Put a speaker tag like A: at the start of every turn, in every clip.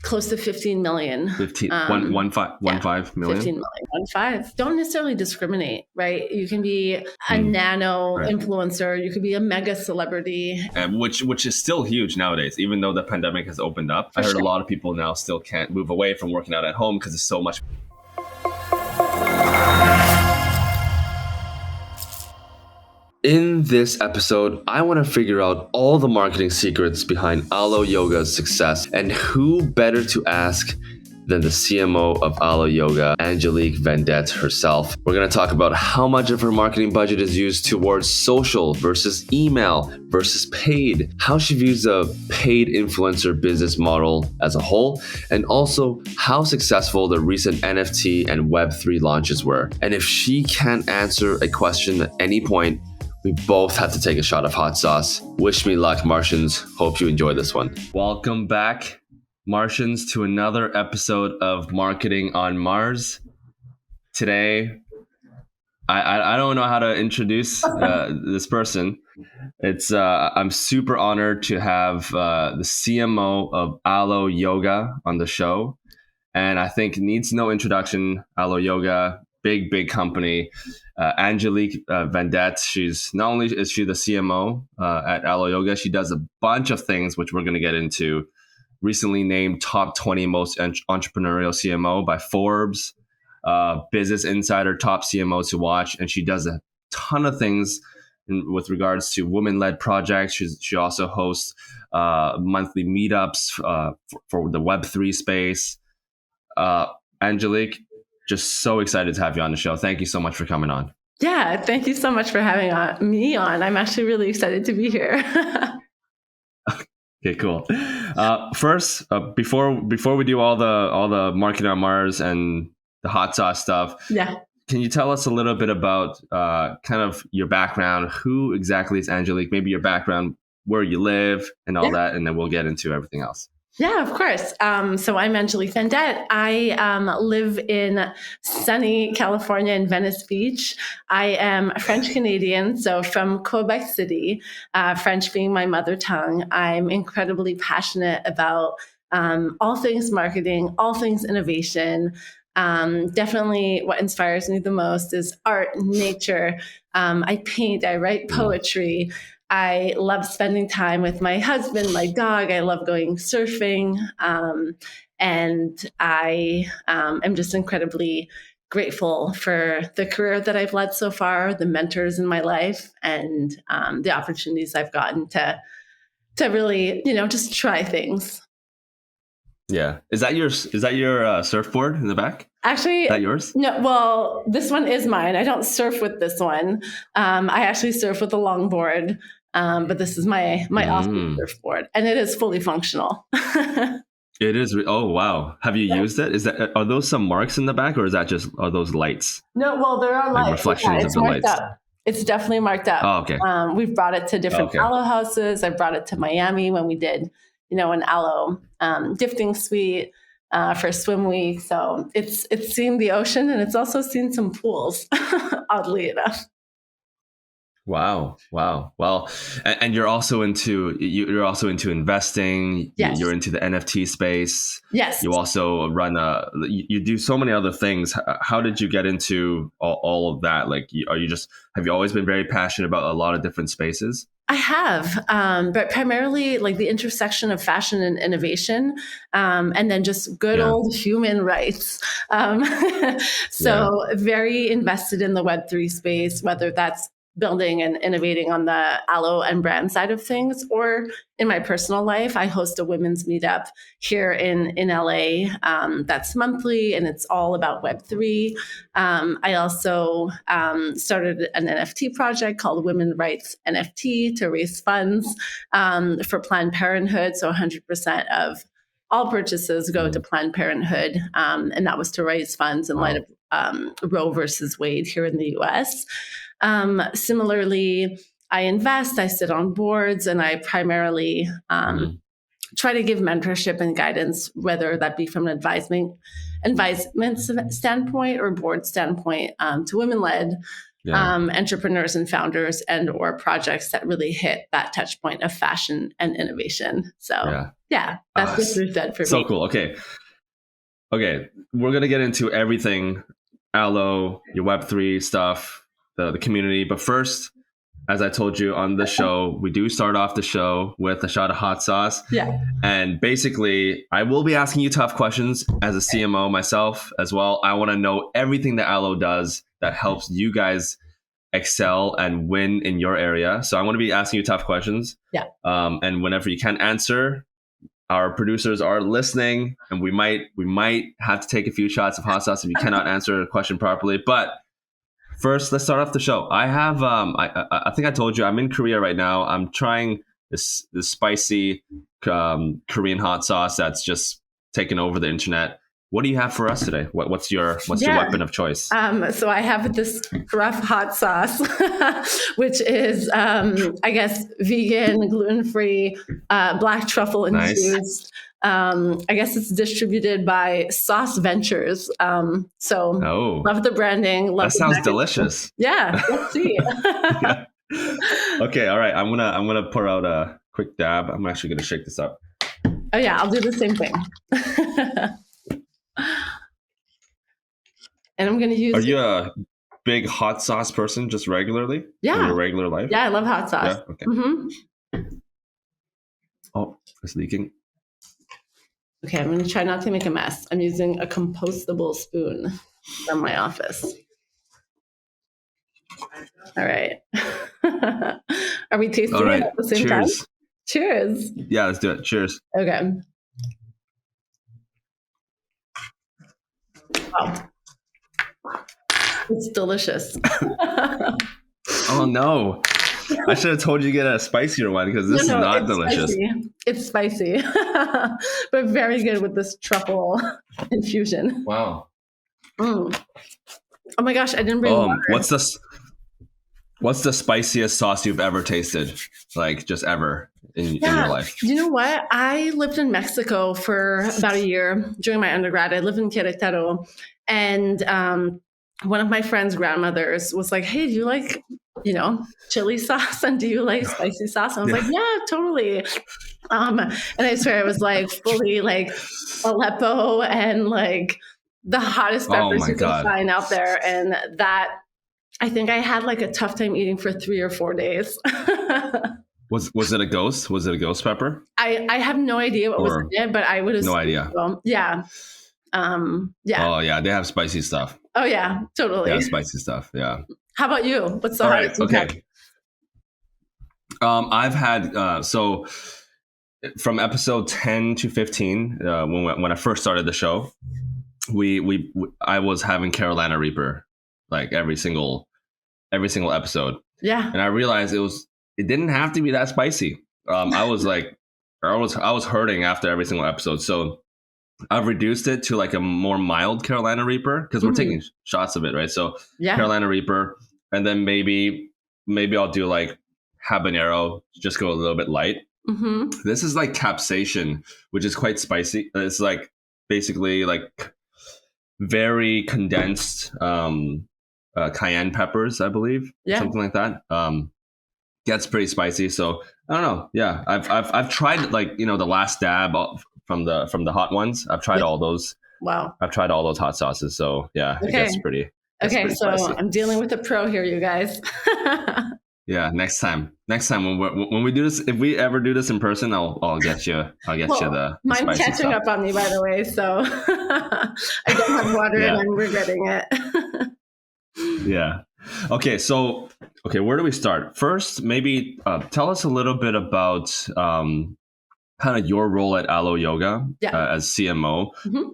A: close to 15 million.
B: 15 1.5 million.
A: 15 million. 1.5. Don't necessarily discriminate, right? You can be a nano influencer. You could be a mega celebrity.
B: Which is still huge nowadays, even though the pandemic has opened up. I heard a lot of people now still can't move away from working out at home because it's so much. In this episode, I want to figure out all the marketing secrets behind Alo Yoga's success, and who better to ask than the CMO of Alo Yoga, Angelic Vendette herself. We're going to talk about how much of her marketing budget is used towards social versus email versus paid, how she views the paid influencer business model as a whole, and also how successful the recent NFT and Web3 launches were. And if she can't answer a question at any point, we both have to take a shot of hot sauce. Wish me luck, Martians. Hope you enjoy this one. Welcome back, Martians, to another episode of Marketing on Mars. Today, I don't know how to introduce this person. I'm super honored to have the CMO of Alo Yoga on the show. And I think needs no introduction. Alo Yoga, big company. Angelic Vendette, she's not only is she the CMO at Alo Yoga, she does a bunch of things which we're going to get into. Recently named top 20 most entrepreneurial CMO by Forbes, Business Insider top CMO to watch, and she does a ton of things with regards to women-led projects. She also hosts monthly meetups for the Web3 space. Angelic, just so excited to have you on the show. Thank you so much for coming on.
A: Yeah, thank you so much for having me on. I'm actually really excited to be here.
B: Okay, cool. First, before we do all the Marketing on Mars and the hot sauce stuff, can you tell us a little bit about kind of your background? Who exactly is Angelic? Maybe your background, where you live, and all that, and then we'll get into everything else.
A: Yeah, of course. So I'm Angelic Vendette. I live in sunny California in Venice Beach. I am French Canadian, so from Quebec City, French being my mother tongue. I'm incredibly passionate about all things marketing, all things innovation. Definitely what inspires me the most is art, nature. I paint, I write poetry. I love spending time with my husband, my dog. I love going surfing. And I am just incredibly grateful for the career that I've led so far, the mentors in my life, and the opportunities I've gotten to really, just try things.
B: Yeah. Is that your surfboard in the back?
A: Actually,
B: is that yours?
A: No. Well, this one is mine. I don't surf with this one. I actually surf with a longboard. But this is my awesome surfboard, and it is fully functional.
B: It is. Oh, wow. Have you used it? Are those some marks in the back, or are those lights?
A: No, well, there are lights.
B: Reflections of the lights.
A: Up. It's definitely marked up.
B: Oh, okay.
A: We've brought it to different Alo houses. I brought it to Miami when we did, an Alo gifting suite for swim week. So it's seen the ocean, and it's also seen some pools, oddly enough.
B: Wow. Well, and you're also into investing.
A: Yes.
B: You're into the NFT space.
A: Yes.
B: You also run you do so many other things. How did you get into all of that? Like, have you always been very passionate about a lot of different spaces?
A: I have, but primarily like the intersection of fashion and innovation, and then just good old human rights. Very invested in the Web3 space, whether that's building and innovating on the Alo and brand side of things, or in my personal life, I host a women's meetup here in LA. That's monthly, and it's all about Web3. I also started an NFT project called Women Rights NFT to raise funds for Planned Parenthood. So 100% of all purchases go to Planned Parenthood, and that was to raise funds in light of Roe versus Wade here in the US. Similarly, I invest, I sit on boards, and I primarily try to give mentorship and guidance, whether that be from an advisement standpoint or board standpoint, to women-led entrepreneurs and founders and or projects that really hit that touch point of fashion and innovation. So that's what Drew said for me.
B: So cool. Okay. We're going to get into everything, Allo, your Web3 stuff, the community. But first, as I told you on the show, we do start off the show with a shot of hot sauce.
A: Yeah.
B: And basically, I will be asking you tough questions as a CMO myself as well. I want to know everything that Allo does that helps you guys excel and win in your area. So I want to be asking you tough questions.
A: Yeah.
B: And whenever you can't answer, our producers are listening, and we might have to take a few shots of hot sauce if you cannot answer a question properly. But first, let's start off the show. I have, I think I told you, I'm in Korea right now. I'm trying this spicy Korean hot sauce that's just taken over the internet. What do you have for us today? What's your weapon of choice?
A: So I have this rough hot sauce, which is, I guess, vegan, gluten-free, black truffle infused. I guess it's distributed by Sauce Ventures. Love the branding. Love
B: that sounds delicious.
A: Yeah, let's see.
B: Yeah. Okay, all right. I'm gonna pour out a quick dab. I'm actually gonna shake this up.
A: Oh yeah, I'll do the same thing. And I'm gonna use.
B: Are you a big hot sauce person, just regularly?
A: Yeah.
B: In your regular life?
A: Yeah, I love hot sauce.
B: Yeah. Okay.
A: Mm-hmm.
B: Oh, it's leaking.
A: Okay, I'm gonna try not to make a mess. I'm using a compostable spoon from my office. All right. Are we tasting it at the same time? Cheers.
B: Yeah, let's do it. Cheers.
A: Okay. Wow. It's delicious.
B: Oh no. I should have told you to get a spicier one because this is not delicious.
A: Spicy. It's spicy, but very good with this truffle infusion.
B: Wow.
A: Mm. Oh my gosh, I didn't bring water.
B: What's the spiciest sauce you've ever tasted? Like just ever in your life?
A: You know what? I lived in Mexico for about a year during my undergrad. I lived in Querétaro, and one of my friend's grandmothers was like, "Hey, do you like, chili sauce? And do you like spicy sauce?" And I was like, "Yeah, totally." And I swear it was like fully like Aleppo and like the hottest peppers you can find out there. And that, I think I had like a tough time eating for 3 or 4 days.
B: Was it a ghost? Was it a ghost pepper?
A: I have no idea what was in it, but I would have.
B: No idea.
A: Yeah. Yeah.
B: Oh yeah, they have spicy stuff.
A: Oh yeah, totally.
B: Yeah, spicy stuff. Yeah.
A: How about you? What's the hardest?
B: Okay. I've had so from episode 10 to 15, when I first started the show, I was having Carolina Reaper like every single episode.
A: Yeah.
B: And I realized it didn't have to be that spicy. I was hurting after every single episode. So I've reduced it to like a more mild Carolina Reaper because we're taking shots of it, right? So Carolina Reaper, and then maybe I'll do like habanero, just go a little bit light.
A: Mm-hmm.
B: This is like capsaicin, which is quite spicy. It's like basically like very condensed cayenne peppers, I believe, something like that. Gets pretty spicy. So I don't know. Yeah, I've tried like the last dab from the hot ones. I've tried all those.
A: Wow.
B: I've tried all those hot sauces. So yeah, it gets pretty.
A: Okay, so
B: spicy.
A: I'm dealing with a pro here, you guys.
B: Yeah, next time when we do this, if we ever do this in person, I'll get you. I'll get you the
A: mine's catching
B: stuff.
A: up on me, by the way. So I don't have water and I'm regretting it.
B: Yeah. Okay. So, where do we start? First, maybe tell us a little bit about kind of your role at Allo Yoga as CMO.
A: Mm-hmm.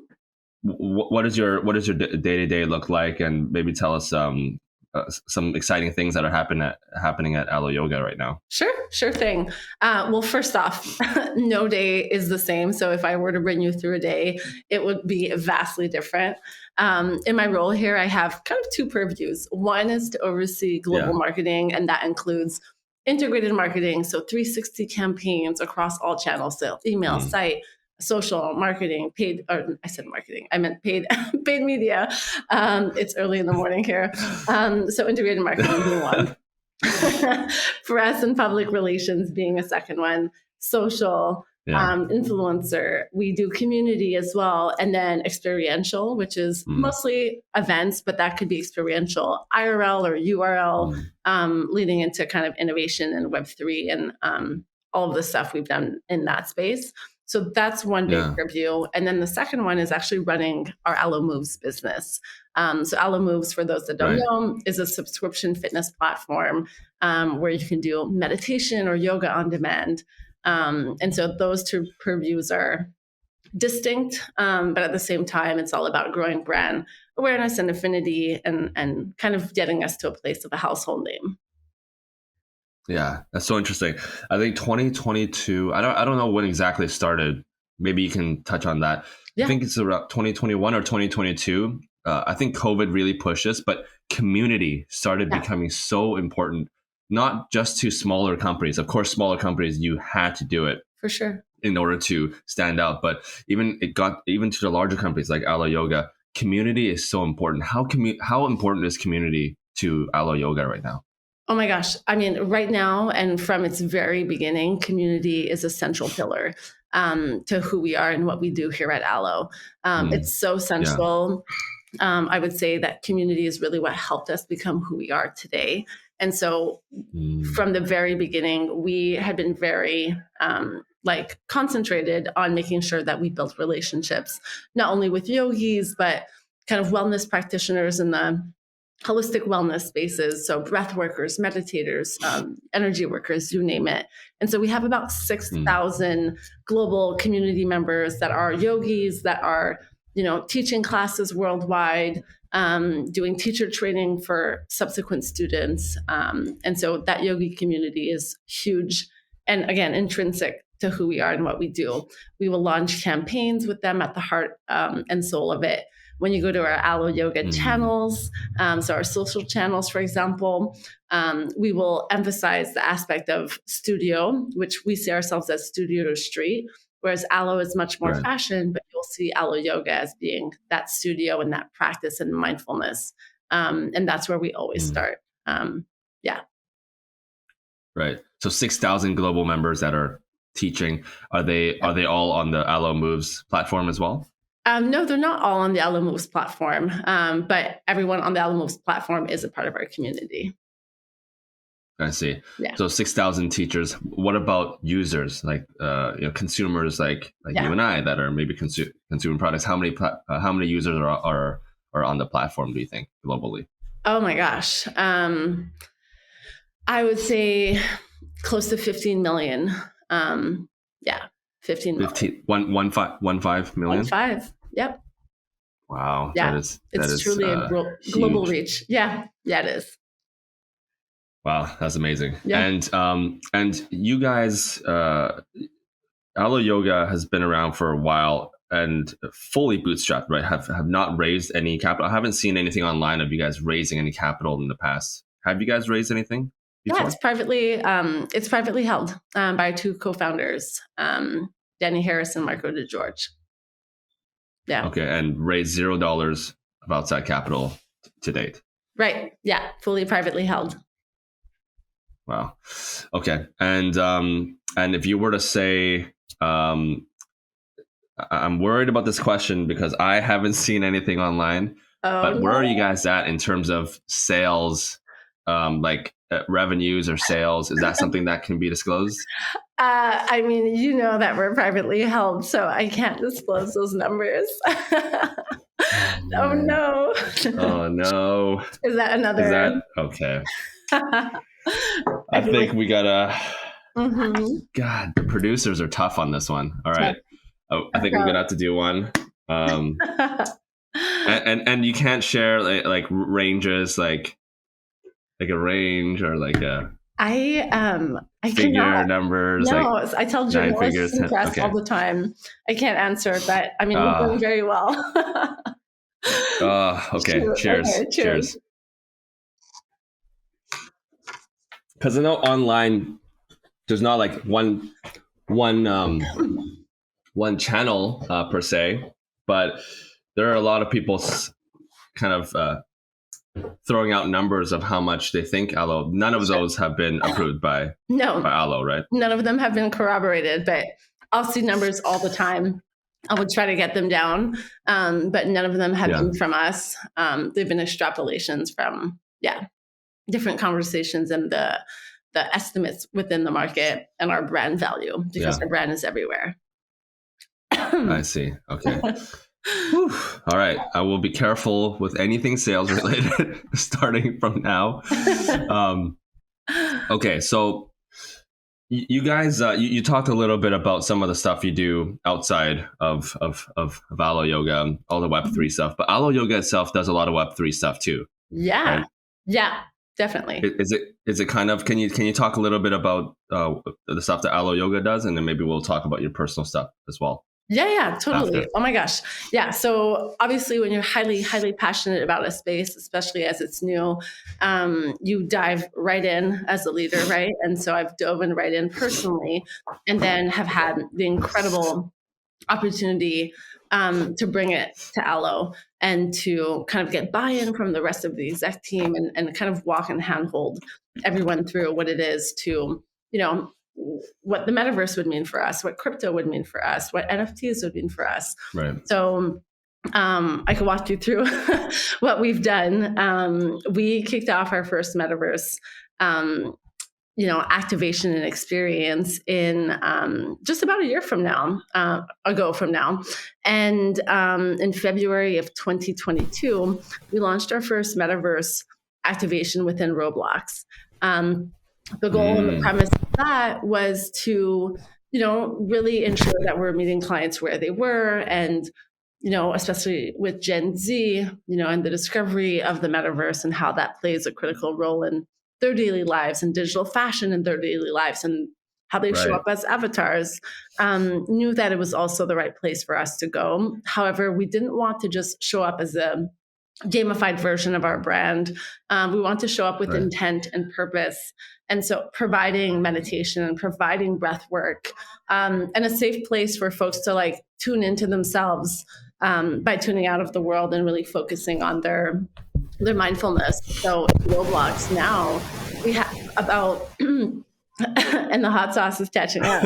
B: What does your day-to-day look like, and maybe tell us some exciting things that are happening at Allo Yoga right now.
A: Sure thing. Well, first off, no day is the same. So if I were to bring you through a day, it would be vastly different. In my role here, I have kind of two purviews. One is to oversee global marketing, and that includes integrated marketing. So 360 campaigns across all channels, so email, site, social marketing, paid, or I said marketing, I meant paid, paid media. It's early in the morning here. So integrated marketing being one. Press and public relations being a second one. Social, influencer. We do community as well. And then experiential, which is mostly events, but that could be experiential IRL or URL, leading into kind of innovation in Web3 and all of the stuff we've done in that space. So that's one big purview. And then the second one is actually running our Allo Moves business. So Allo Moves, for those that don't know, is a subscription fitness platform where you can do meditation or yoga on demand. And so those two purviews are distinct, but at the same time, it's all about growing brand awareness and affinity and kind of getting us to a place of a household name.
B: Yeah, that's so interesting. I think 2022, I don't know when exactly it started. Maybe you can touch on that. I think it's around 2021 or 2022. I think COVID really pushed us, but community started becoming so important, not just to smaller companies. Of course, smaller companies, you had to do it
A: for sure
B: in order to stand out. But it got to the larger companies like Allo Yoga. Community is so important. How important is community to Allo Yoga right now?
A: Oh my gosh. I mean, right now and from its very beginning, community is a central pillar to who we are and what we do here at Allo. It's so central. I would say that community is really what helped us become who we are today. And so from the very beginning, we had been very concentrated on making sure that we built relationships, not only with yogis, but kind of wellness practitioners in the holistic wellness spaces. So breath workers, meditators, energy workers, you name it. And so we have about 6,000 global community members that are yogis, that are, teaching classes worldwide, doing teacher training for subsequent students. And so that yogi community is huge. And again, intrinsic to who we are and what we do. We will launch campaigns with them at the heart and soul of it. When you go to our Allo Yoga channels, so our social channels, for example, we will emphasize the aspect of studio, which we see ourselves as studio to street, whereas Allo is much more fashion, but you'll see Allo Yoga as being that studio and that practice and mindfulness. And that's where we always start.
B: Right. So 6,000 global members that are teaching, are they all on the Allo Moves platform as well?
A: No, they're not all on the Allo Moves platform, but everyone on the Allo Moves platform is a part of our community.
B: I see. Yeah. So 6,000 teachers. What about users, like consumers, like you and I that are maybe consuming products? How many users are on the platform, do you think, globally?
A: Oh my gosh, I would say close to 15 million. 15 million.
B: 15 million?
A: 15, yep.
B: Wow.
A: Yeah, it's truly a global reach. Yeah, it is.
B: Wow, that's amazing. Yeah. And you guys, Allo Yoga has been around for a while and fully bootstrapped, right? Have not raised any capital. I haven't seen anything online of you guys raising any capital in the past. Have you guys raised anything before?
A: Yeah, it's privately held by two co-founders, Danny Harris and Marco DeGeorge. Yeah.
B: Okay, and raised $0 of outside capital to date.
A: Right. Yeah, fully privately held.
B: Wow. Okay. And if you were to say, I'm worried about this question because I haven't seen anything online. But where are you guys at in terms of sales, revenues or sales? Is that something that can be disclosed?
A: I mean, you know that we're privately held, so I can't disclose those numbers. Oh no.
B: Oh no.
A: Is that
B: okay? I think we gotta. God, the producers are tough on this one. All right. I think we're gonna have to do one. And you can't share like ranges, like a range or like a
A: I
B: figure
A: cannot.
B: Numbers.
A: No,
B: like
A: I tell journalists and press all the time. I can't answer, but I mean we're doing very well.
B: Okay. Cheers. Okay, cheers. Because I know online there's not like one one channel per se, but there are a lot of people kind of throwing out numbers of how much they think Allo. None of those have been approved by Allo, right?
A: None of them have been corroborated, but I'll see numbers all the time. I would try to get them down, but none of them have been from us. They've been extrapolations from different conversations and the estimates within the market and our brand value, because our brand is everywhere.
B: I see. Okay. Whew. All right. I will be careful with anything sales related starting from now. Okay. So you guys, you talked a little bit about some of the stuff you do outside of Allo Yoga, all the Web3 stuff, but Allo Yoga itself does a lot of Web3 stuff too.
A: Yeah. Right? Yeah, definitely.
B: Is it kind of, can you talk a little bit about the stuff that Allo Yoga does, and then maybe we'll talk about your personal stuff as well?
A: Yeah, totally. After. Oh my gosh. Yeah. So obviously when you're highly, highly passionate about a space, especially as it's new, you dive right in as a leader, right? And so I've dove in right in personally, and then have had the incredible opportunity to bring it to Allo and to kind of get buy-in from the rest of the exec team and kind of walk and handhold everyone through what it is to, what the metaverse would mean for us, what crypto would mean for us, what NFTs would mean for us.
B: Right.
A: So I could walk you through what we've done. We kicked off our first metaverse, activation and experience in just about a year ago from now. And in February of 2022, we launched our first metaverse activation within Roblox. The goal and the premise of that was to, really ensure that we're meeting clients where they were, and, especially with Gen Z, and the discovery of the metaverse and how that plays a critical role in their daily lives and digital fashion in their daily lives and how they show up as avatars, knew that it was also the right place for us to go. However, we didn't want to just show up as a gamified version of our brand. We want to show up with intent and purpose. And so providing meditation and providing breath work and a safe place for folks to tune into themselves by tuning out of the world and really focusing on their mindfulness. So Roblox now, we have about, and the hot sauce is catching up.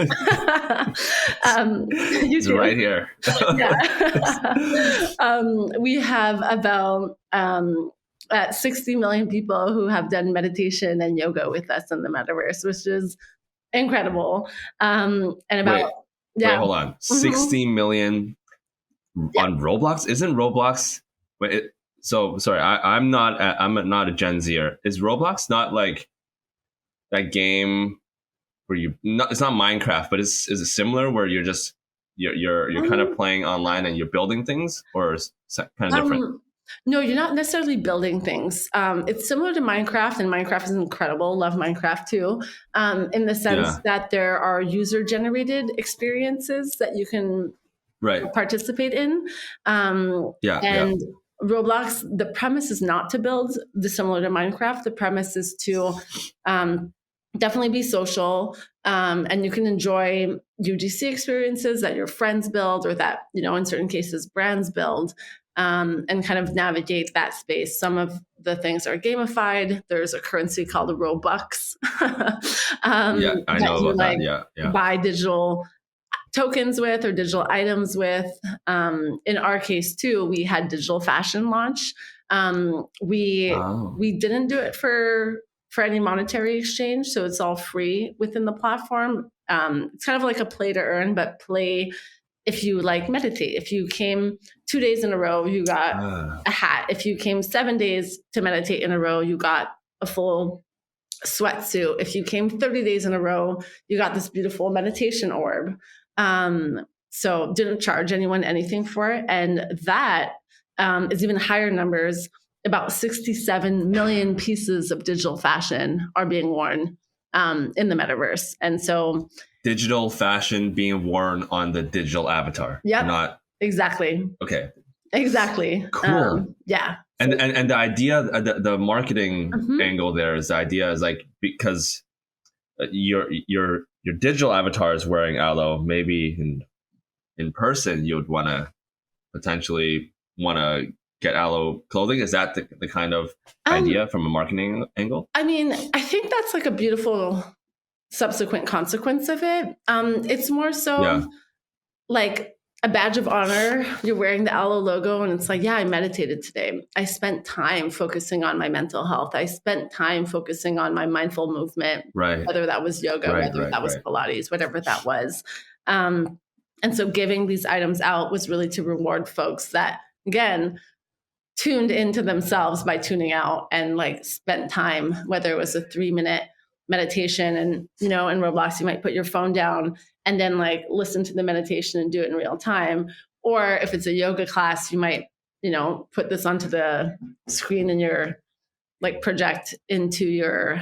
B: It's right here.
A: We have about 60 million people who have done meditation and yoga with us in the metaverse, which is incredible. And about
B: wait, hold on, 60 million on Roblox? Isn't Roblox? So sorry, I'm not a Gen Zer. Is Roblox not like that game where it's not Minecraft, but is it similar where you're just you're kind of playing online and you're building things, or is it kind of different?
A: No, you're not necessarily building things. It's similar to Minecraft, and Minecraft is incredible. Love Minecraft too, in the sense that there are user-generated experiences that you can participate in. Roblox, the premise is not to build dissimilar to Minecraft. The premise is to definitely be social, and you can enjoy UGC experiences that your friends build, or that, in certain cases, brands build, and kind of navigate that space. Some of the things are gamified. There's a currency called Robux.
B: I know about that.
A: Buy digital tokens with, or digital items with. In our case too, we had digital fashion launch. We didn't do it for any monetary exchange, so it's all free within the platform. It's kind of like a play to earn, but play if you meditate. If you came 2 days in a row, you got a hat. If you came 7 days to meditate in a row, you got a full sweatsuit. If you came 30 days in a row, you got this beautiful meditation orb. So didn't charge anyone anything for it. And that is even higher numbers. About 67 million pieces of digital fashion are being worn in the metaverse. And so
B: digital fashion being worn on the digital avatar.
A: Yeah, exactly.
B: Okay.
A: Exactly.
B: Cool.
A: Yeah.
B: And the idea, the marketing angle there is, the idea is because your digital avatar is wearing Allo, maybe in in person, you would potentially want to get Aloe clothing. Is that the kind of idea from a marketing angle?
A: I mean, I think that's like a beautiful subsequent consequence of it. It's more so like a badge of honor. You're wearing the Aloe logo and it's like, yeah, I meditated today. I spent time focusing on my mental health. I spent time focusing on my mindful movement, whether that was yoga, whether that was Pilates, whatever that was. And so giving these items out was really to reward folks that, again, tuned into themselves by tuning out and like spent time, whether it was a 3-minute meditation. And, you know, in Roblox, you might put your phone down and then like listen to the meditation and do it in real time. Or if it's a yoga class, you might, you know, put this onto the screen in your like project into your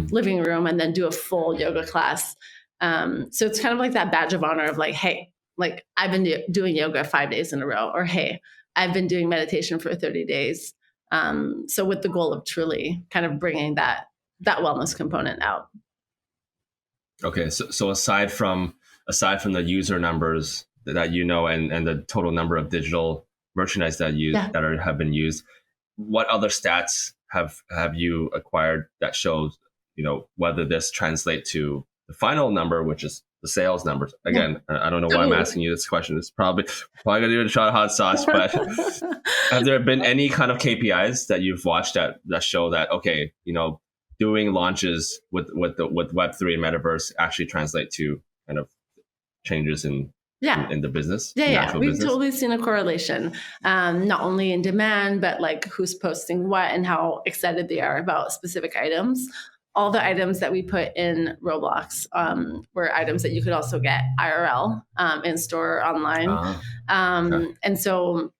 A: living room and then do a full yoga class. So it's kind of like that badge of honor of like, hey, like I've been doing yoga 5 days in a row, or hey, I've been doing meditation for 30 days. So with the goal of truly kind of bringing that wellness component out.
B: Okay, so aside from the user numbers that you know and the total number of digital merchandise that have been used, what other stats have you acquired that shows, you know, whether this translates to the final number, which is the sales numbers? Again, I don't know why I'm asking you this question. It's probably gonna do a shot of hot sauce, but have there been any kind of KPIs that you've watched that show that, okay, you know, doing launches with Web3 and Metaverse actually translate to kind of changes in the business?
A: We've totally seen a correlation, not only in demand, but like who's posting what and how excited they are about specific items. All the items that we put in Roblox were items that you could also get IRL, in store or online. And so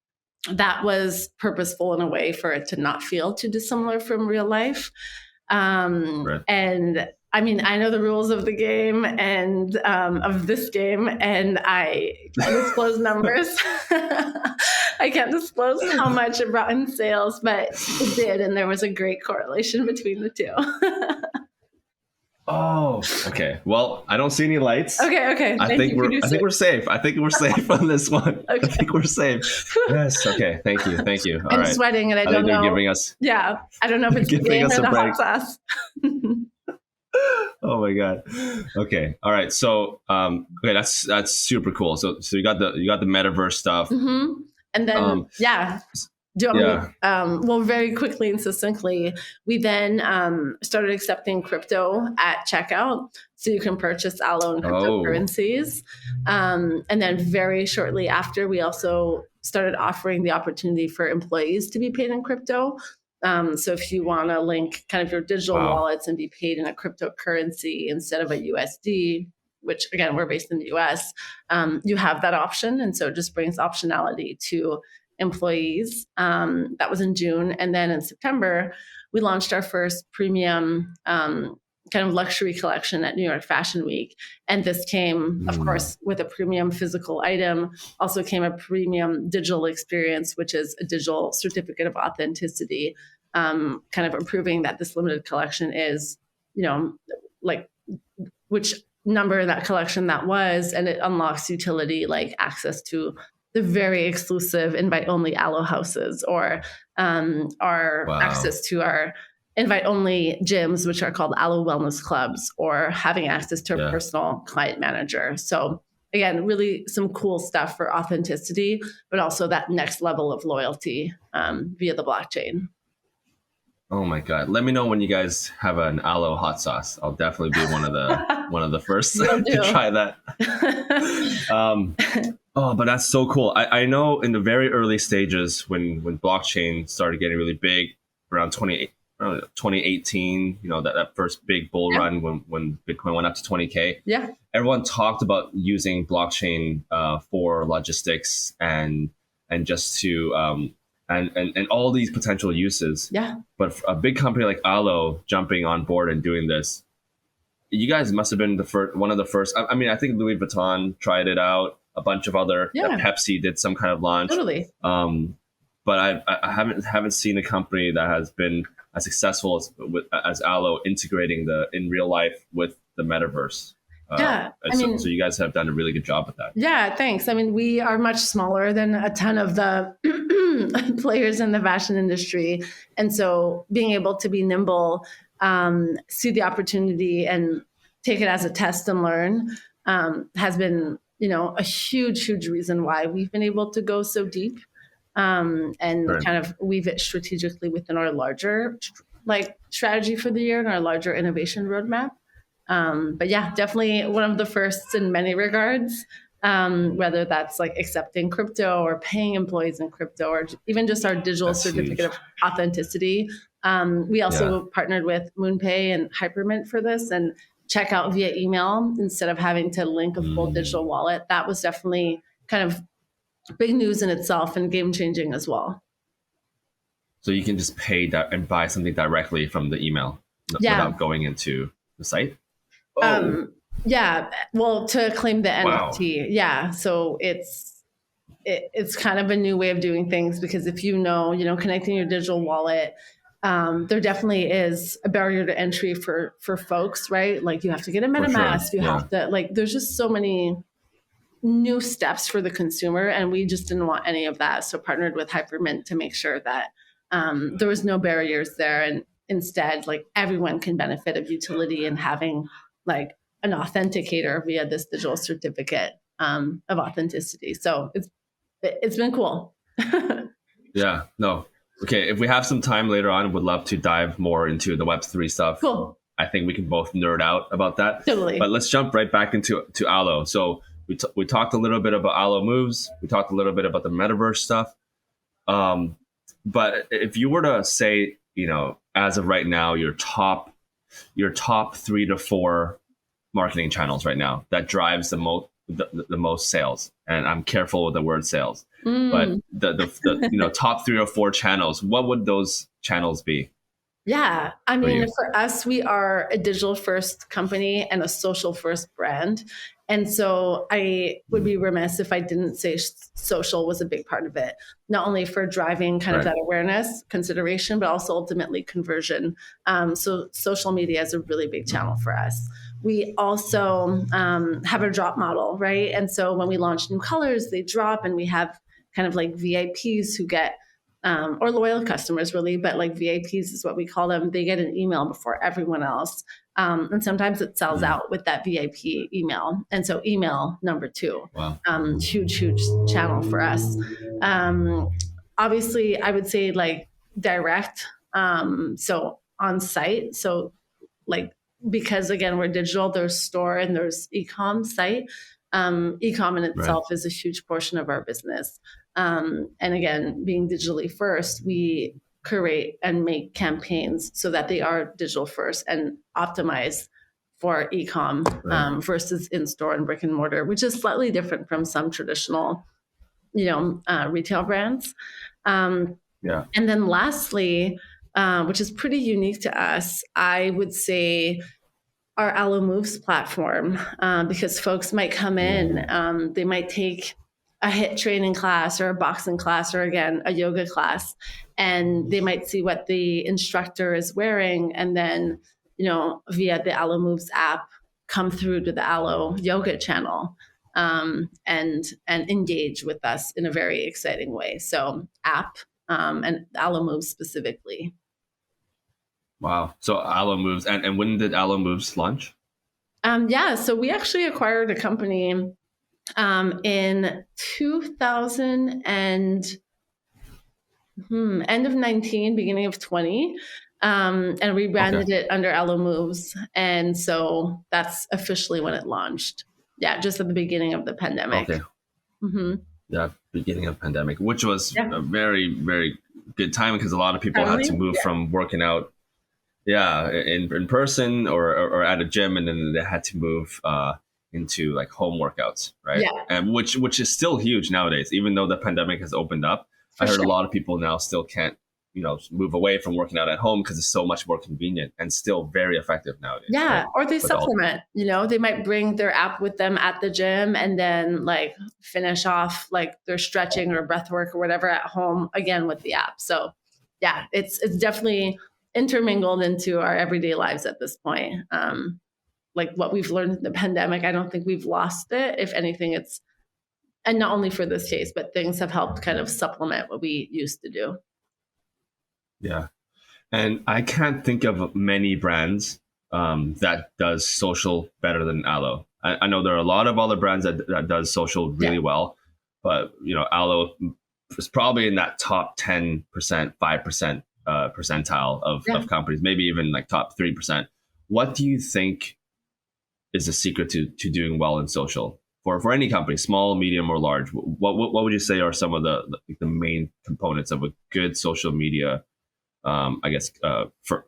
A: that was purposeful in a way for it to not feel too dissimilar from real life. And I mean, I know the rules of the game and of this game, and I can't disclose numbers. I can't disclose how much it brought in sales, but it did, and there was a great correlation between the two.
B: Oh, okay. Well, I don't see any lights.
A: Okay.
B: I think we're safe. I think we're safe on this one. Okay. I think we're safe. Yes. Okay. Thank you. All
A: I'm
B: right.
A: sweating, and I don't know.
B: They're giving us.
A: Yeah, I don't know if it's the game or the hot sauce.
B: Oh my god. Okay. All right. So, okay, that's super cool. So you got the Metaverse stuff,
A: and then well, very quickly and succinctly, we then started accepting crypto at checkout, so you can purchase Aloe in cryptocurrencies. And then very shortly after, we also started offering the opportunity for employees to be paid in crypto. So if you want to link kind of your digital wallets and be paid in a cryptocurrency instead of a USD, which again, we're based in the US, you have that option. And so it just brings optionality to employees. That was in June. And then in September, we launched our first premium kind of luxury collection at New York Fashion Week. And this came, of course, with a premium physical item. Also came a premium digital experience, which is a digital certificate of authenticity, kind of improving that this limited collection is, you know, like which number in that collection that was. And it unlocks utility like access to the very exclusive invite-only Aloe houses, or our access to our invite-only gyms, which are called Aloe Wellness Clubs, or having access to a personal client manager. So again, really some cool stuff for authenticity, but also that next level of loyalty via the blockchain.
B: Oh my God. Let me know when you guys have an Aloe hot sauce. I'll definitely be one of the first to try that. Oh, but that's so cool. I know in the very early stages when blockchain started getting really big around 2018, you know, that first big bull run when Bitcoin went up to 20K.
A: Yeah.
B: Everyone talked about using blockchain for logistics and just to and all these potential uses.
A: Yeah.
B: But a big company like Aloe jumping on board and doing this, you guys must have been one of the first. I mean, I think Louis Vuitton tried it out. A bunch of other Pepsi did some kind of launch.
A: Totally.
B: But I haven't seen a company that has been as successful as Aloe integrating in real life with the metaverse.
A: Yeah, I
B: So,
A: mean,
B: so you guys have done a really good job with that.
A: yeah, thanks. I mean, we are much smaller than a ton of the players in the fashion industry. And so being able to be nimble, see the opportunity and take it as a test and learn has been, a huge, huge reason why we've been able to go so deep and
B: Right.
A: kind of weave it strategically within our larger strategy for the year and our larger innovation roadmap. But yeah, definitely one of the firsts in many regards, whether that's like accepting crypto or paying employees in crypto or even just our digital
B: That's
A: certificate
B: huge.
A: of authenticity. We also partnered with MoonPay and Hypermint for this and check out via email instead of having to link a full digital wallet. That was definitely kind of big news in itself and game changing as well.
B: So you can just pay and buy something directly from the email without going into the site? Oh,
A: Yeah. Well, to claim the
B: wow.
A: NFT. Yeah. So it's kind of a new way of doing things because if connecting your digital wallet, there definitely is a barrier to entry for folks, right? Like you have to get a MetaMask, you have to there's just so many new steps for the consumer, and we just didn't want any of that. So partnered with Hypermint to make sure that there was no barriers there, and instead, like everyone can benefit of utility and having like an authenticator via this digital certificate of authenticity. So it's been cool.
B: Yeah, no. Okay, if we have some time later on, would love to dive more into the Web3 stuff.
A: Cool.
B: I think we can both nerd out about that.
A: Totally.
B: But let's jump right back into Allo. So we talked a little bit about Allo Moves. We talked a little bit about the Metaverse stuff. But if you were to say, as of right now, your top 3 to 4 marketing channels right now that drives the most sales, and I'm careful with the word sales, but the top 3 or 4 channels, what would those channels be?
A: Yeah. I mean, for us, we are a digital first company and a social first brand. And so I would be remiss if I didn't say social was a big part of it, not only for driving kind of that awareness consideration, but also ultimately conversion. So social media is a really big channel for us. We also have a drop model, right? And so when we launch new colors, they drop, and we have kind of like VIPs who get or loyal customers really, but like VIPs is what we call them. They get an email before everyone else. And sometimes it sells out with that VIP email. And so email number 2, huge, huge channel for us. Obviously I would say like direct. So on site. So like, because again, we're digital, there's store and there's e-com site. E-com in itself is a huge portion of our business. And again, being digitally first, we curate and make campaigns so that they are digital first and optimize for e-com versus in-store and brick and mortar, which is slightly different from some traditional, retail brands. And then lastly, which is pretty unique to us, I would say our Allo Moves platform, because folks might come in, they might take a HIIT training class or a boxing class or again, a yoga class, and they might see what the instructor is wearing and then, via the Allo Moves app, come through to the Allo yoga channel and engage with us in a very exciting way. So app and Allo Moves specifically.
B: Wow. So Allo Moves. And when did Allo Moves launch?
A: So we actually acquired a company in 2000 and end of 19, beginning of 20, and rebranded it under Allo Moves. And so that's officially when it launched. Yeah, just at the beginning of the pandemic.
B: Okay. Yeah, beginning of pandemic, which was a very, very good time because a lot of people had to move from working out in person or at a gym, and then they had to move into like home workouts, right? And which is still huge nowadays, even though the pandemic has opened up. I heard a lot of people now still can't move away from working out at home because it's so much more convenient and still very effective nowadays.
A: Yeah, right? Or they supplement. They might bring their app with them at the gym and then like finish off like their stretching or breath work or whatever at home again with the app. So yeah, it's definitely intermingled into our everyday lives at this point. like what we've learned in the pandemic, I don't think we've lost it. If anything, it's, and not only for this case, but things have helped kind of supplement what we used to do.
B: Yeah. And I can't think of many brands that does social better than Allo. I know there are a lot of other brands that does social really well, but Allo is probably in that top 10%, 5% percentile of companies, maybe even like top 3%. What do you think is the secret to doing well in social for any company, small, medium, or large? What would you say are some of the main components of a good social media, for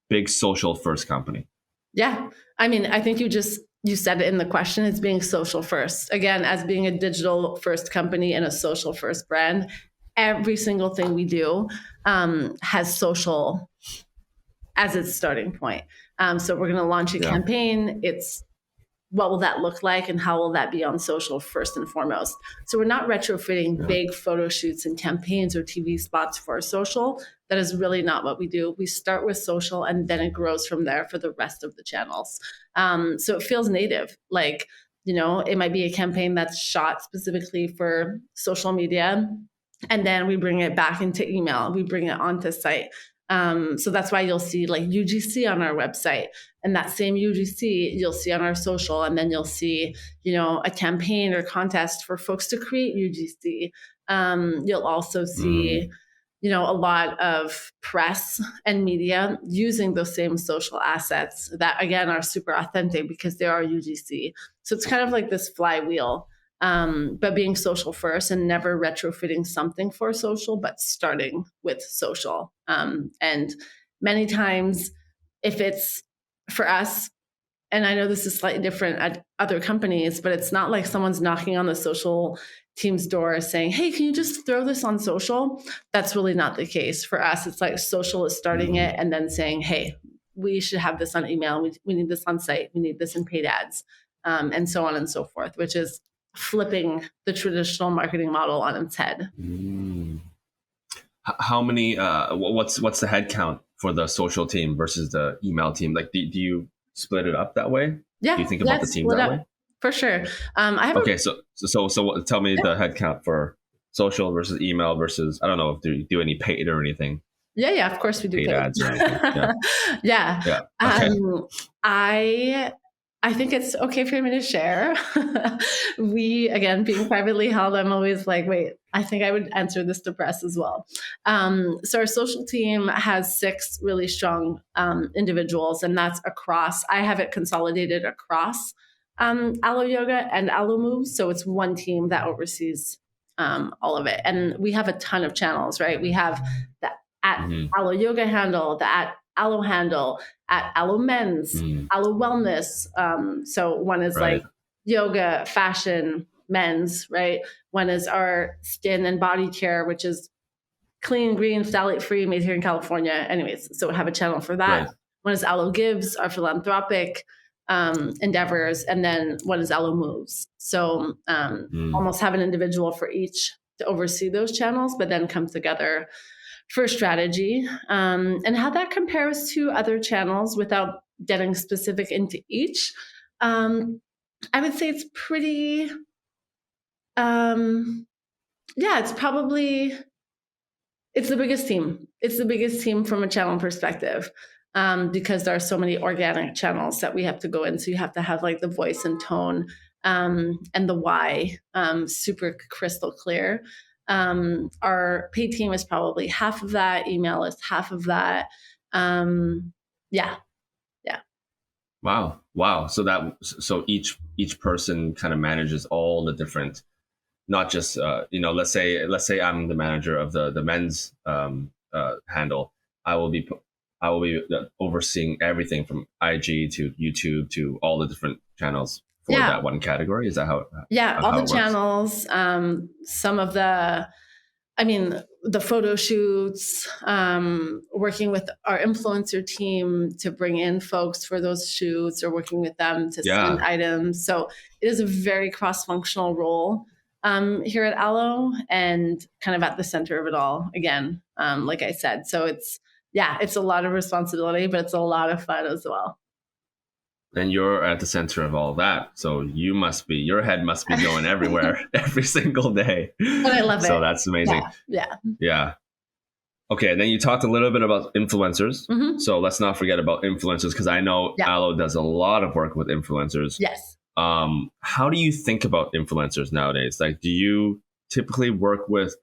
B: big social first company?
A: Yeah. I mean, I think you said it in the question, it's being social first. Again, as being a digital first company and a social first brand, every single thing we do has social as its starting point. So we're going to launch a campaign. It's what will that look like and how will that be on social first and foremost? So we're not retrofitting big photo shoots and campaigns or TV spots for social. That is really not what we do. We start with social and then it grows from there for the rest of the channels. So it feels native. Like, it might be a campaign that's shot specifically for social media, and then we bring it back into email. We bring it onto site. So that's why you'll see like UGC on our website, and that same UGC you'll see on our social, and then you'll see, a campaign or contest for folks to create UGC. You'll also see, a lot of press and media using those same social assets that again are super authentic because they are UGC. So it's kind of like this flywheel. But being social first and never retrofitting something for social, but starting with social. And many times, if it's for us, and I know this is slightly different at other companies, but it's not like someone's knocking on the social team's door saying, hey, can you just throw this on social? That's really not the case. For us, it's like social is starting it and then saying, hey, we should have this on email. We need this on site. We need this in paid ads, and so on and so forth, which is flipping the traditional marketing model on its head.
B: How many? What's the head count for the social team versus the email team? Like, do you split it up that way?
A: Yeah,
B: do you think about the team that way?
A: For sure. I have
B: so tell me the head count for social versus email versus, I don't know if you do any paid or anything.
A: Yeah, of course we do paid
B: ads or anything.
A: Yeah. Okay. I think it's okay for me to share. We, again, being privately held, I'm always like, wait, I think I would answer this to press as well. So our social team has 6 really strong individuals, and that's across, I have it consolidated across Allo Yoga and Allo Moves. So it's one team that oversees all of it. And we have a ton of channels, right? We have the Allo Yoga handle, the Allo handle, at Allo Men's, Allo Wellness. So one is like yoga, fashion, men's, right? One is our skin and body care, which is clean, green, phthalate free, made here in California. Anyways, so we have a channel for that. One is Allo Gives, our philanthropic endeavors, and then one is Allo Moves. So almost have an individual for each to oversee those channels, but then come together for strategy, and how that compares to other channels without getting specific into each. I would say it's pretty, it's the biggest team. It's the biggest team from a channel perspective, because there are so many organic channels that we have to go in. So you have to have like the voice and tone and the why super crystal clear. Our paid team is probably half of that. Email is half of that. Yeah.
B: Wow. So each person kind of manages all the different, not just let's say I'm the manager of the men's handle. I will be overseeing everything from IG to YouTube to all the different channels for that one category. Is that how?
A: All the channels. Some of the photo shoots, working with our influencer team to bring in folks for those shoots, or working with them to send items. So it is a very cross-functional role here at Allo, and kind of at the center of it all again, like I said. So it's a lot of responsibility, but it's a lot of fun as well.
B: And you're at the center of all that. So your head must be going everywhere every single day.
A: But I love
B: So
A: it.
B: that's amazing.
A: Yeah.
B: Yeah. Okay. Then you talked a little bit about influencers.
A: Mm-hmm.
B: So let's not forget about influencers, because I know Allo does a lot of work with influencers.
A: Yes.
B: How do you think about influencers nowadays? Like, do you typically work with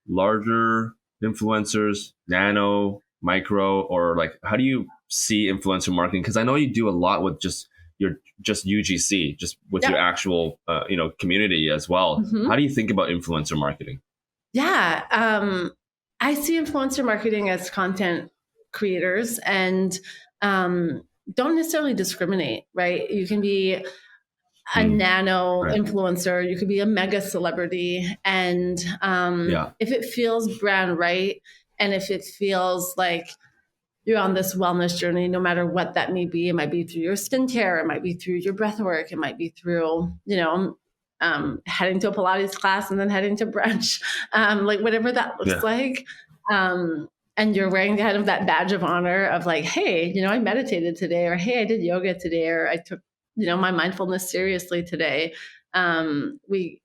B: larger influencers, nano, micro, or like, how do you see influencer marketing? Because I know you do a lot with just UGC, just with your actual community as well.
A: Mm-hmm.
B: How do you think about influencer marketing?
A: Yeah, I see influencer marketing as content creators, and don't necessarily discriminate, right? You can be a nano influencer, you could be a mega celebrity, and if it feels brand right, and if it feels like you're on this wellness journey, no matter what that may be, it might be through your skincare, it might be through your breath work, it might be through, heading to a Pilates class and then heading to brunch, like whatever that looks like. And you're wearing kind of that badge of honor of like, hey, I meditated today, or hey, I did yoga today, or I took my mindfulness seriously today. We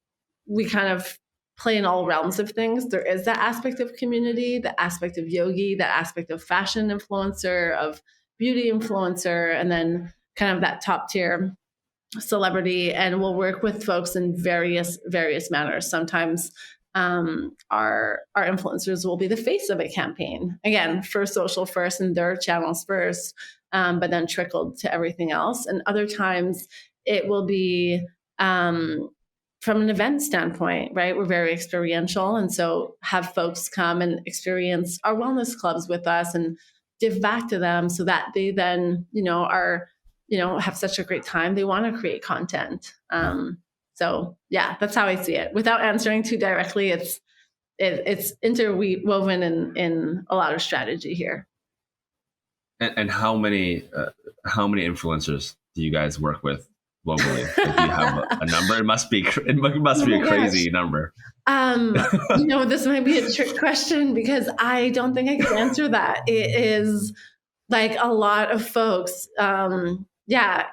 A: kind of play in all realms of things. There is that aspect of community, the aspect of yogi, that aspect of fashion influencer, of beauty influencer, and then kind of that top tier celebrity. And we'll work with folks in various manners. Sometimes our influencers will be the face of a campaign, again, for social first and their channels first, but then trickled to everything else. And other times it will be from an event standpoint, right? We're very experiential, and so have folks come and experience our wellness clubs with us and give back to them, so that they then are have such a great time, they want to create content. So yeah, that's how I see it. Without answering too directly, it's interwoven in a lot of strategy here.
B: And how many influencers do you guys work with globally? Like, do you have a number? It must be a crazy number.
A: This might be a trick question, because I don't think I can answer that. It is like a lot of folks.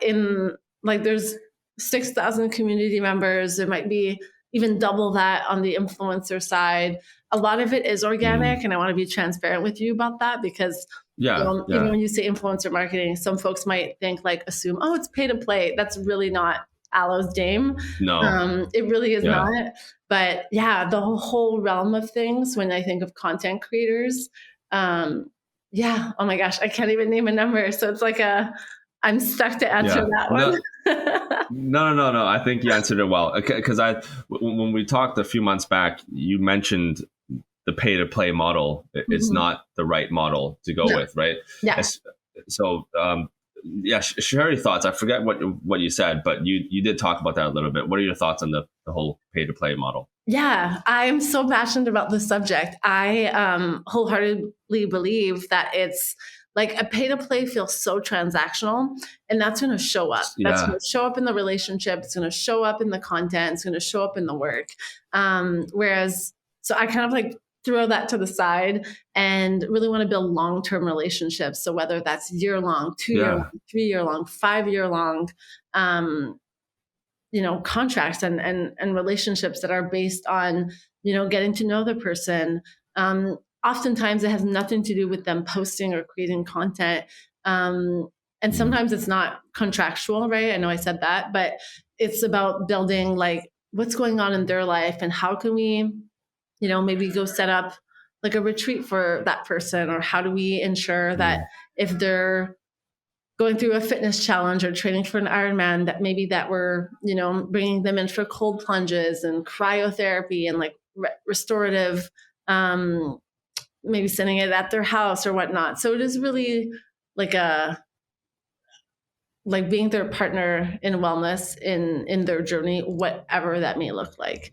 A: In like there's 6,000 community members. There might be even double that on the influencer side. A lot of it is organic, and I want to be transparent with you about that, because even when you say influencer marketing, some folks might assume, oh, it's pay to play. That's really not Allo's game.
B: No,
A: it really is not. But yeah, the whole realm of things, when I think of content creators, oh my gosh, I can't even name a number. So it's like I'm stuck to answer that one.
B: No. I think you answered it well. Because when we talked a few months back, you mentioned the pay to play model. It's not the right model to go with, right?
A: Yeah.
B: So share your thoughts. I forget what you said, but you did talk about that a little bit. What are your thoughts on the whole pay to play model?
A: Yeah, I'm so passionate about this subject. I wholeheartedly believe that it's like a pay to play feels so transactional, and that's going to show up. That's going to show up in the relationship. It's going to show up in the content. It's going to show up in the work. Whereas, so I kind of throw that to the side and really want to build long-term relationships. So whether that's year-long, 2-year long, 3-year long, 5-year long, contracts and relationships that are based on, getting to know the person. Oftentimes it has nothing to do with them posting or creating content. And sometimes it's not contractual, right? I know I said that, but it's about building what's going on in their life, and how can we, maybe go set up a retreat for that person, or how do we ensure that if they're going through a fitness challenge or training for an Ironman, that maybe that we're, bringing them in for cold plunges and cryotherapy and restorative, maybe sending it at their house or whatnot. So it is really being their partner in wellness in their journey, whatever that may look like.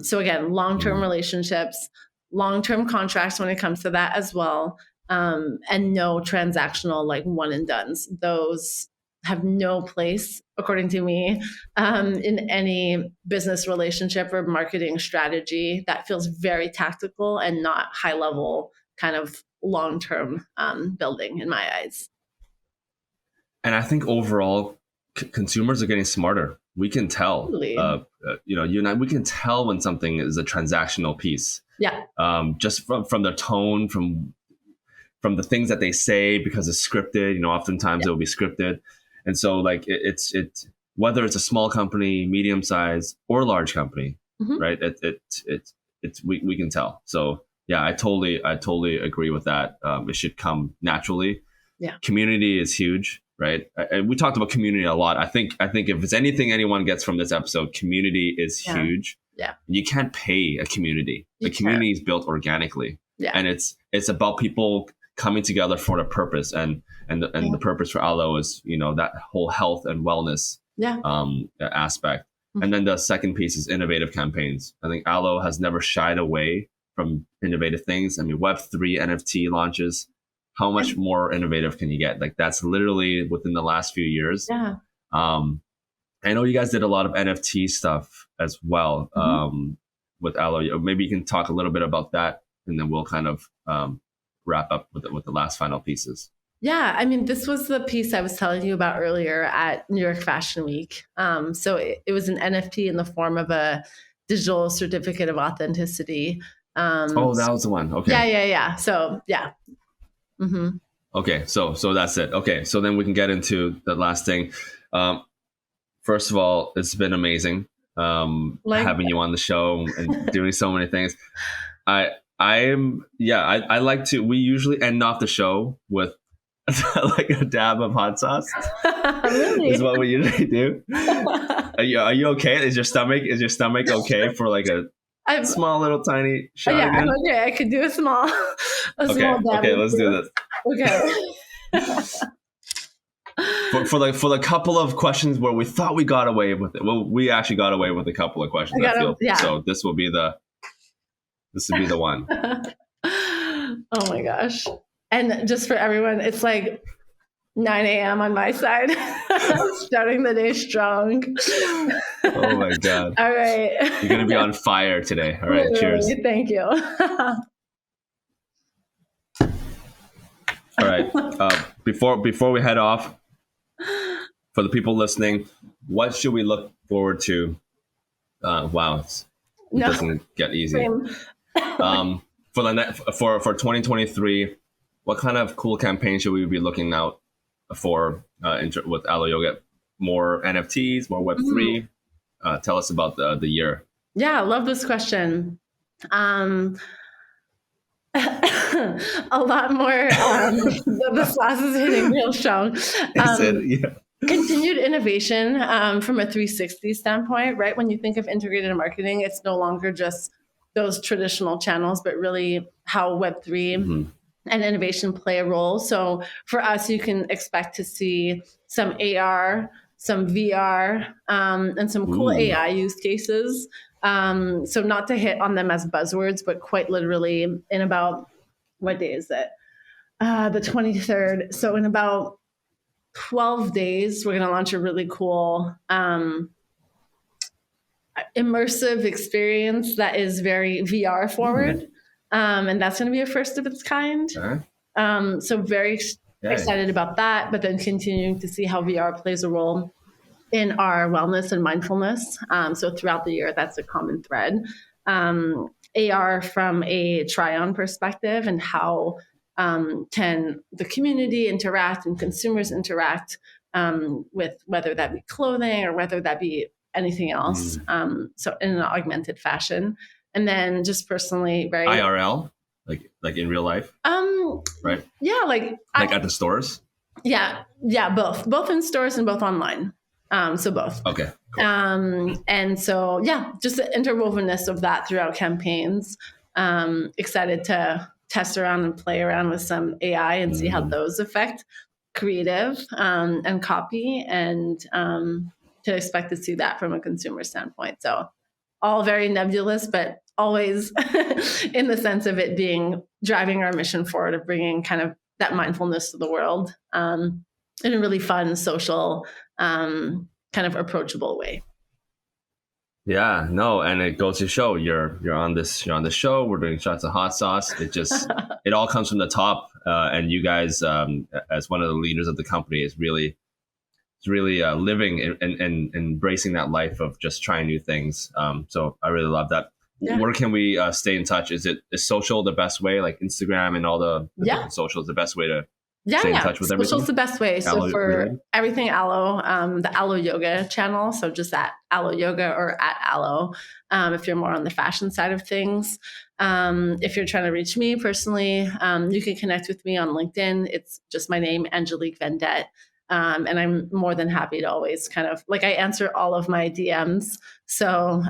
A: So again, long-term relationships, long-term contracts when it comes to that as well. And no transactional one and dones. Those have no place, according to me, in any business relationship or marketing strategy. That feels very tactical and not high level kind of long-term building in my eyes.
B: And I think overall, consumers are getting smarter. We can tell,
A: Totally.
B: you and I, we can tell when something is a transactional piece.
A: Yeah.
B: Just from their tone, from the things that they say, because it's scripted. Oftentimes it will be scripted, and so like it's whether it's a small company, medium size, or large company, right? We can tell. So yeah, I totally agree with that. It should come naturally.
A: Yeah.
B: Community is huge, right? And we talked about community a lot. I think if it's anything anyone gets from this episode, community is huge.
A: Yeah.
B: You can't pay a community. The community is built organically. Yeah. And it's about people coming together for a purpose, and the purpose for Allo is that whole health and wellness aspect. And then the second piece is innovative campaigns. I think Allo has never shied away from innovative things. I mean, Web3 NFT launches. How much more innovative can you get? Like that's literally within the last few years.
A: Yeah.
B: I know you guys did a lot of NFT stuff as well with Allo. Maybe you can talk a little bit about that, and then we'll kind of wrap up with the last final pieces.
A: Yeah, I mean, this was the piece I was telling you about earlier at New York Fashion Week. So it was an NFT in the form of a digital certificate of authenticity.
B: That was the one. Okay.
A: Yeah. So yeah. Mm-hmm.
B: Okay, so that's it. Okay, so then we can get into the last thing. First of all, it's been amazing having you on the show and doing so many things. I like to. We usually end off the show with like a dab of hot sauce.
A: Really?
B: Is what we usually do. Are you okay? Is your stomach okay for like a small little tiny shot?
A: Yeah,
B: again?
A: I'm okay. I could do a small dab.
B: Okay, let's do this.
A: Okay.
B: for the couple of questions where we thought we got away with it. Well, we actually got away with a couple of questions. So this will be the one.
A: Oh my gosh. And just for everyone, it's like 9 a.m. on my side. Starting the day strong.
B: Oh my God.
A: All right.
B: You're going to be on fire today. All right. Cheers.
A: Thank you.
B: All right. Before we head off, for the people listening, what should we look forward to? Wow. It doesn't get easy. For 2023, what kind of cool campaign should we be looking out for with Allo Yoga? More NFTs, more Web3? Tell us about the year. Yeah,
A: I love this question. A lot more. The sauce is hitting real strong. Continued innovation from a 360 standpoint, right? When you think of integrated marketing, it's no longer just those traditional channels, but really how Web3 and innovation play a role. So for us, you can expect to see some AR, some VR, and some cool AI use cases. So not to hit on them as buzzwords, but quite literally in about, what day is it? The 23rd. So in about 12 days, we're going to launch a really cool immersive experience that is very VR forward. And that's going to be a first of its kind. So very excited about that, but then continuing to see how VR plays a role in our wellness and mindfulness. So throughout the year, that's a common thread. AR from a try-on perspective, and how can the community interact and consumers interact with whether that be clothing or whether that be anything else. So in an augmented fashion. And then just personally, very
B: IRL, like in real life. Right.
A: Yeah, like
B: at the stores.
A: Yeah, both in stores and both online. So both.
B: Okay. Cool.
A: And so just the interwovenness of that throughout campaigns. Excited to test around and play around with some AI and see how those affect creative and copy, and to expect to see that from a consumer standpoint. So all very nebulous, but always in the sense of it being driving our mission forward of bringing kind of that mindfulness to the world in a really fun, social, kind of approachable way.
B: Yeah, no, and it goes to show you're on the show. We're doing shots of hot sauce. It just it all comes from the top, and you guys, as one of the leaders of the company, is really really living and embracing that life of just trying new things. So I really love that.
A: Yeah.
B: Where can we stay in touch? Is social the best way, like Instagram and all the different socials, the best way to stay in touch with everything?
A: Social's the best way. So
B: Aloe
A: for
B: related?
A: everything Aloe, the Aloe Yoga channel, so just at Aloe Yoga or at Aloe, if you're more on the fashion side of things. If you're trying to reach me personally, you can connect with me on LinkedIn. It's just my name, Angelic Vendette. And I'm more than happy to always kind of I answer all of my DMs. So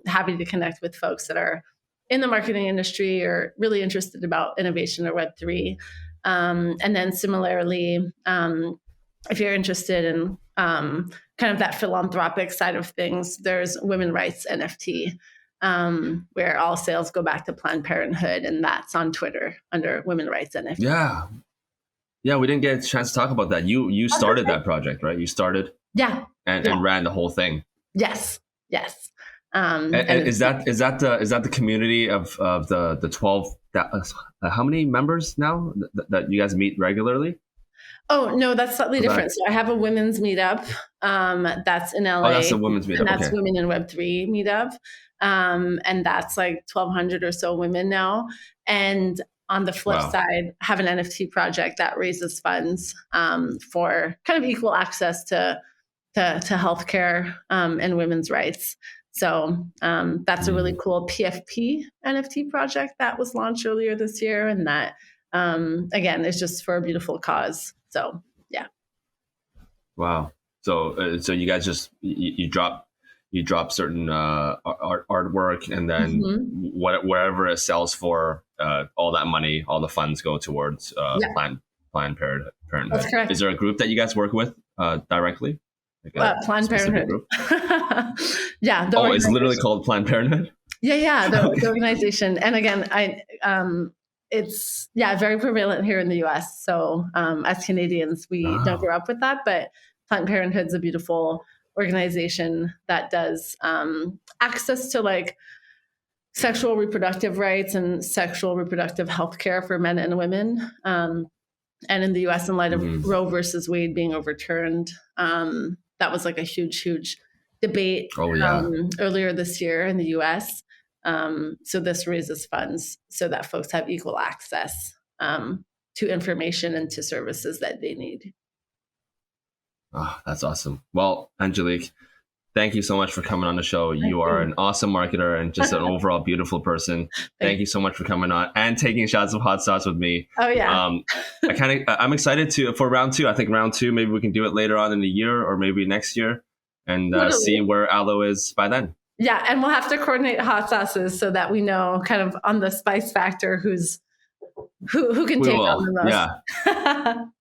A: happy to connect with folks that are in the marketing industry or really interested about innovation or Web3. And then similarly, if you're interested in kind of that philanthropic side of things, there's Women Rights NFT, where all sales go back to Planned Parenthood, and that's on Twitter under Women Rights NFT.
B: Yeah, we didn't get a chance to talk about that. You started that project, right? You started and ran the whole thing.
A: Yes.
B: And is that the community of the 12? How many members now that you guys meet regularly?
A: Oh no, that's slightly different. So I have a women's meetup that's in LA.
B: Oh, that's a women's meetup.
A: And that's Women in Web3 meetup, and that's like 1,200 or so women now. And on the flip side, have an NFT project that raises funds for kind of equal access to healthcare and women's rights. So that's a really cool PFP NFT project that was launched earlier this year, and that again is just for a beautiful cause. So yeah.
B: Wow. So you guys just you drop certain artwork, and then wherever it sells for, all that money, all the funds go towards Planned Parenthood.
A: That's correct.
B: Is there a group that you guys work with directly?
A: Planned Parenthood. Yeah.
B: It's literally called Planned Parenthood.
A: Yeah. The organization, and again, it's very prevalent here in the U.S. So as Canadians, we don't grow up with that, but Planned Parenthood's a beautiful organization that does access to sexual reproductive rights and sexual reproductive health care for men and women. And in the U.S., in light of Roe versus Wade being overturned, that was a huge debate earlier this year in the U.S. So this raises funds so that folks have equal access to information and to services that they need.
B: Oh, that's awesome. Well, Angelique, thank you so much for coming on the show. You are an awesome marketer and just an overall beautiful person. Thank you so much for coming on and taking shots of hot sauce with me.
A: Oh yeah.
B: I'm excited for round 2. I think round 2, maybe we can do it later on in the year or maybe next year, and see where Aloe is by then.
A: Yeah, and we'll have to coordinate hot sauces so that we know kind of on the spice factor who can take on the most.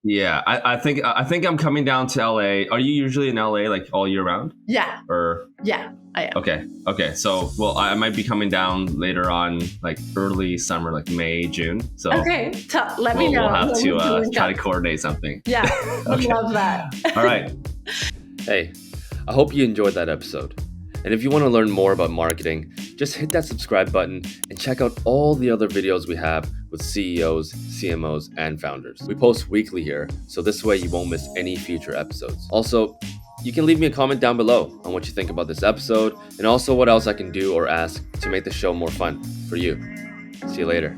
B: Yeah. I think I'm coming down to LA. Are you usually in LA all year round?
A: Yeah. Yeah, I am.
B: Okay. So I might be coming down later on, early summer, May, June. So
A: okay, let me know.
B: We'll have to try to coordinate something.
A: Yeah, I love that.
B: All right. Hey, I hope you enjoyed that episode. And if you want to learn more about marketing, just hit that subscribe button and check out all the other videos we have with CEOs, CMOs, and founders. We post weekly here, so this way you won't miss any future episodes. Also, you can leave me a comment down below on what you think about this episode, and also what else I can do or ask to make the show more fun for you. See you later.